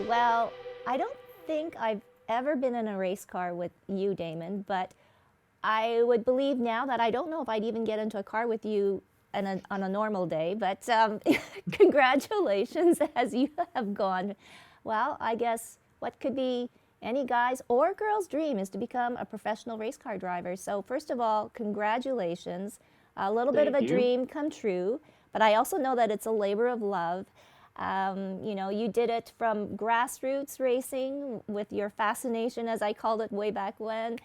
Well, I don't think I've ever been in a race car with you, Damon, but I would believe now that I don't know if I'd even get into a car with you on a normal day. But congratulations, as you have gone. Well, I guess what could be any guy's or girl's dream is to become a professional race car driver. So, first of all, congratulations. A little bit of Thank a you. dream come true, but I also know that it's a labor of love. You did it from grassroots racing with your fascination, as I called it way back when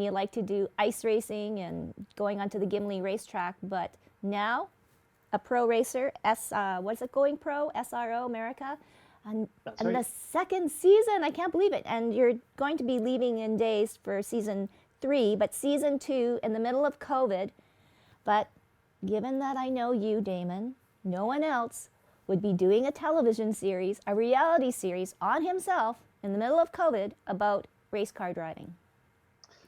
you like to do ice racing and going onto the Gimli racetrack. But now, a pro racer, what is it, Going Pro SRO America, and, That's and right. the second season, I can't believe it. And you're going to be leaving in days for season 3, but season 2 in the middle of COVID. But given that I know you, Damon, no one else would be doing a television series, a reality series on himself in the middle of COVID about race car driving.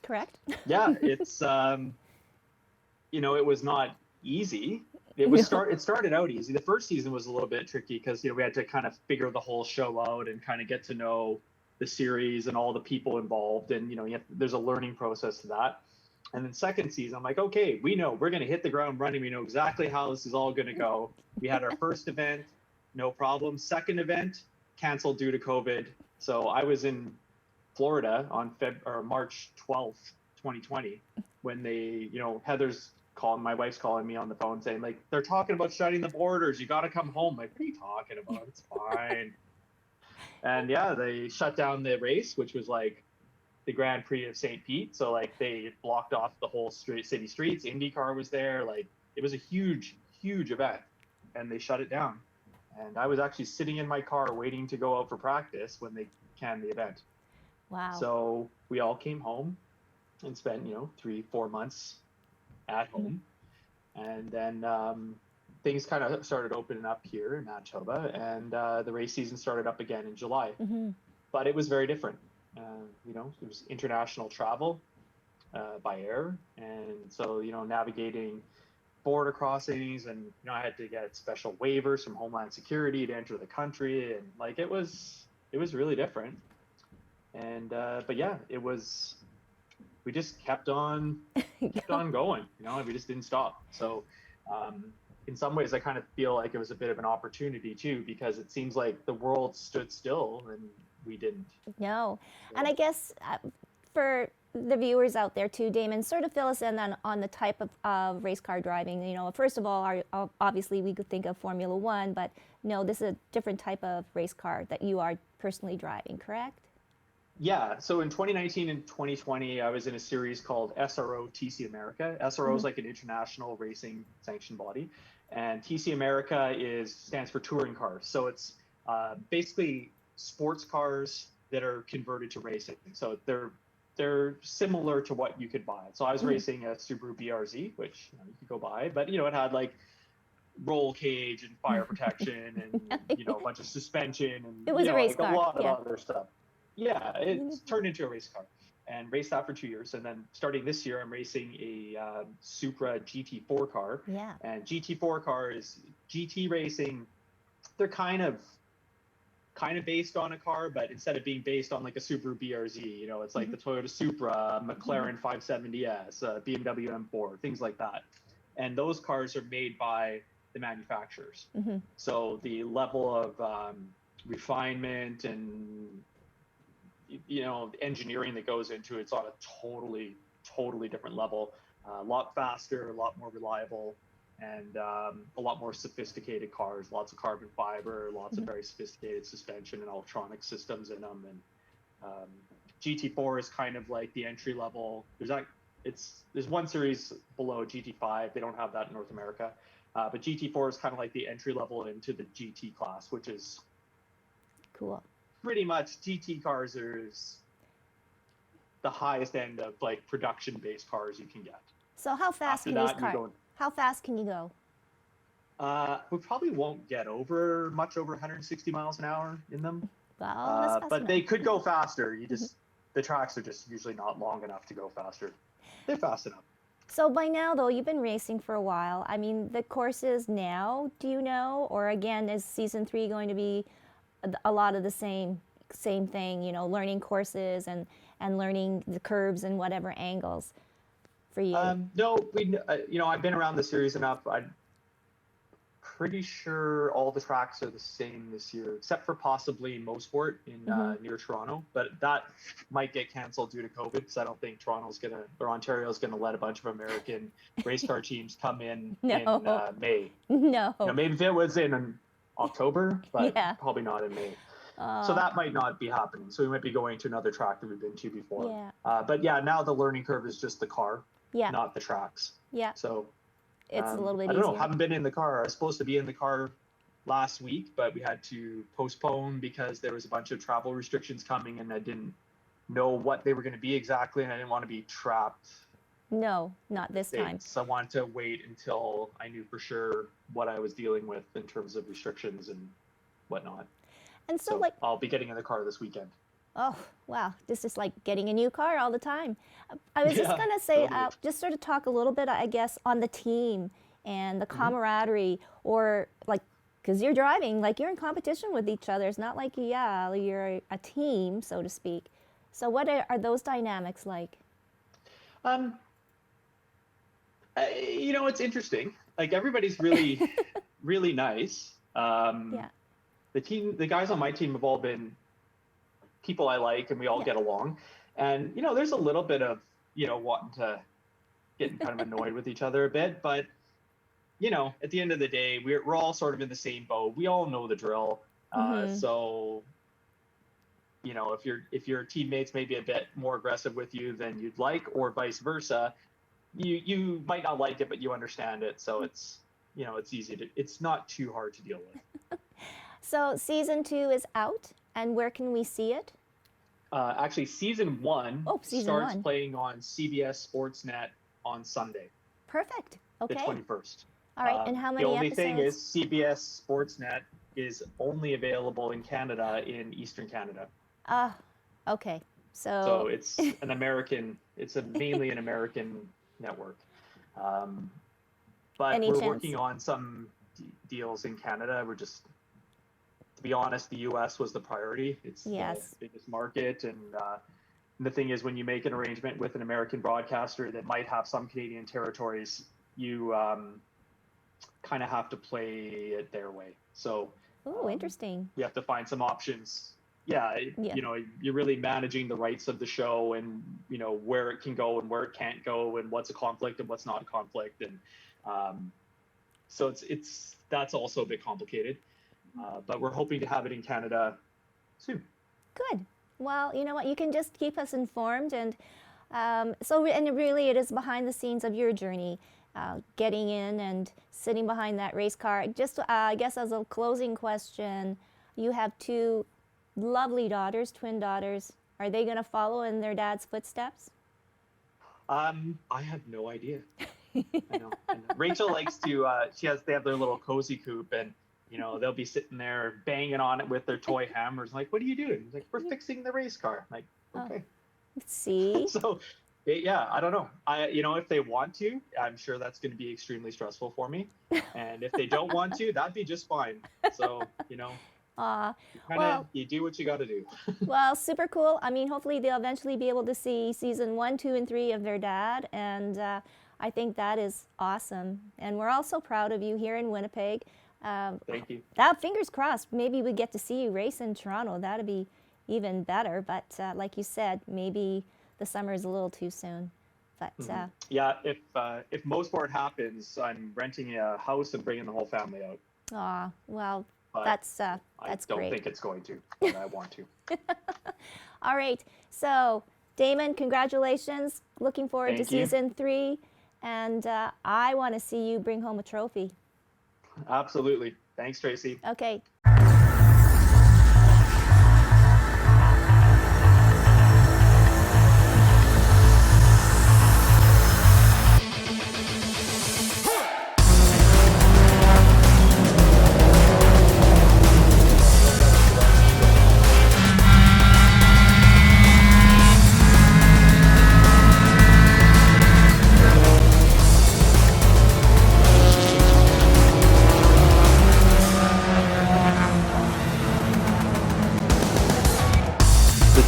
Correct? Yeah, it was not easy. No. It started out easy. The first season was a little bit tricky because we had to kind of figure the whole show out and kind of get to know the series and all the people involved, and there's a learning process to that. And then second season, I'm like, okay, we know we're going to hit the ground running. We know exactly how this is all going to go. We had our first event, no problem. Second event canceled due to COVID. So I was in Florida on March 12th, 2020, when Heather's calling, my wife's calling me on the phone saying, like, they're talking about shutting the borders. You got to come home. Like, what are you talking about? It's fine. And yeah, they shut down the race, which was like the Grand Prix of St. Pete. So like they blocked off the whole city streets. IndyCar was there. Like it was a huge, huge event, and they shut it down. And I was actually sitting in my car waiting to go out for practice when they canned the event. Wow. So we all came home and spent 3-4 months at home, and then things kind of started opening up here in Manitoba, and the race season started up again in July. But it was very different. It was international travel by air, and so navigating border crossings, and I had to get special waivers from Homeland Security to enter the country, and like it was really different. And but yeah, we just kept on going, and we just didn't stop. So in some ways I kind of feel like it was a bit of an opportunity too, because it seems like the world stood still and we didn't. No. And I So guess for the viewers out there too, Damon, sort of fill us in on the type of race car driving. First of all, obviously we could think of Formula One, but no, this is a different type of race car that you are personally driving, correct? yeah, so in 2019 and 2020, I was in a series called SRO America. SRO is like an international racing sanction body, and TC America stands for touring cars. So it's basically sports cars that are converted to racing. So they're similar to what you could buy. So I was racing a Subaru BRZ, which you could go buy, but it had like roll cage and fire protection and a bunch of suspension and It was a race like a car, lot of yeah. other stuff. Yeah, it's turned into a race car, and raced that for 2 years. And then starting this year, I'm racing a Supra GT4 car. Yeah. And GT4 cars, GT racing, they're kind of based on a car, but instead of being based on like a Subaru BRZ, it's like the Toyota Supra, McLaren 570S, BMW M4, things like that. And those cars are made by the manufacturers. So the level of refinement and engineering that goes into it's on a totally different level, a lot faster, a lot more reliable, and a lot more sophisticated cars, lots of carbon fiber, lots of very sophisticated suspension and electronic systems in them. And GT4 is kind of like the entry level. There's one series below GT5. They don't have that in North America, but GT4 is kind of like the entry level into the GT class, which is Cool. pretty much GT cars is the highest end of like production based cars you can get. So how fast After can these that, you cars? go. How fast can you go? We probably won't get much over 160 miles an hour in them, Well, that's fast but enough. they could go faster. The tracks are just usually not long enough to go faster. They're fast enough. So by now, though, you've been racing for a while. I mean, the courses now, do you know? Or again, is season 3 going to be a lot of the same thing, you know, learning courses and learning the curves and whatever angles for you? No, I've been around the series enough. I'm pretty sure all the tracks are the same this year, except for possibly Mosport in near Toronto. But that might get canceled due to COVID, because I don't think Ontario's gonna let a bunch of American race car teams come in May. No. Maybe if it was in October, but probably not in May. So that might not be happening. So we might be going to another track that we've been to before. But now the learning curve is just the car, not the tracks. So it's a little bit I don't easier. know. Haven't been in the car. I was supposed to be in the car last week, but we had to postpone because there was a bunch of travel restrictions coming, and I didn't know what they were going to be exactly, and I didn't want to be trapped. No, not this time. So I wanted to wait until I knew for sure what I was dealing with in terms of restrictions and whatnot. And so I'll be getting in the car this weekend. Oh, wow. This is like getting a new car all the time. I was just going to say, just sort of talk a little bit, I guess, on the team and the camaraderie, or like, because you're driving, like you're in competition with each other. It's not like, you're a team, so to speak. So what are those dynamics like? It's interesting. Like, everybody's really, really nice. The guys on my team have all been people I like, and we all get along. And, there's a little bit of, wanting to getting kind of annoyed with each other a bit. But, at the end of the day, we're all sort of in the same boat. We all know the drill. So, if your teammates may be a bit more aggressive with you than you'd like, or vice versa, you might not like it, but you understand it. So it's, it's not too hard to deal with. So season 2 is out, and where can we see it? Actually, season 1 starts 1. playing on CBS Sports Net on Sunday. Perfect. Okay. The 21st. All right, and how many episodes? The only episodes? thing is CBS Sports Net is only available in Canada, in Eastern Canada. Okay. So it's an American, mainly an American network. But we're working on some deals in Canada. We're just, to be honest, the US was the priority. It's the biggest market. And the thing is, when you make an arrangement with an American broadcaster that might have some Canadian territories, you kind of have to play it their way. So interesting. You have to find some options. You're really managing the rights of the show, and where it can go and where it can't go, and what's a conflict and what's not a conflict. And so that's also a bit complicated. But we're hoping to have it in Canada soon. Good. Well, you know what? You can just keep us informed. And and really it is behind the scenes of your journey, getting in and sitting behind that race car. Just, I guess as a closing question, you have 2 lovely daughters, twin daughters. Are they going to follow in their dad's footsteps? I have no idea. I know. And Rachel likes to, they have their little cozy coop, and they'll be sitting there banging on it with their toy hammers. Like, what are you doing? Like, we're fixing the race car. I'm like, okay. See? So, I don't know. If they want to, I'm sure that's going to be extremely stressful for me. And if they don't want to, that'd be just fine. So, you do what you got to do. Well, super cool. I mean, hopefully they'll eventually be able to see season 1, 2, and 3 of their dad. And I think that is awesome. And we're also proud of you here in Winnipeg. Thank you. Fingers crossed, maybe we get to see you race in Toronto. That'd be even better. But like you said, maybe the summer is a little too soon. But if Mosport happens, I'm renting a house and bringing the whole family out. Well, but that's I don't great. think it's going to, but I want to. All right. So, Damon, congratulations. Looking forward to season 3. And I want to see you bring home a trophy. Absolutely. Thanks, Tracy. Okay.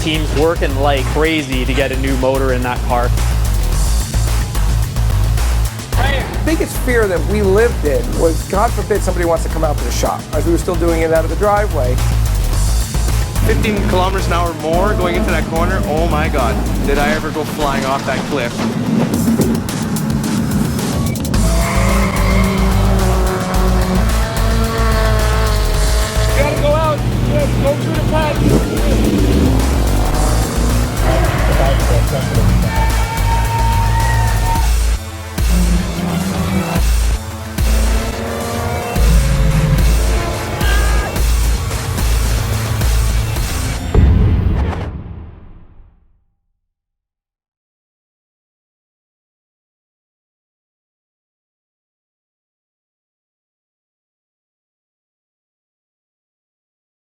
team's working like crazy to get a new motor in that car. The biggest fear that we lived in was, God forbid, somebody wants to come out to the shop, as we were still doing it out of the driveway. 15 kilometers an hour more going into that corner, oh my God, did I ever go flying off that cliff.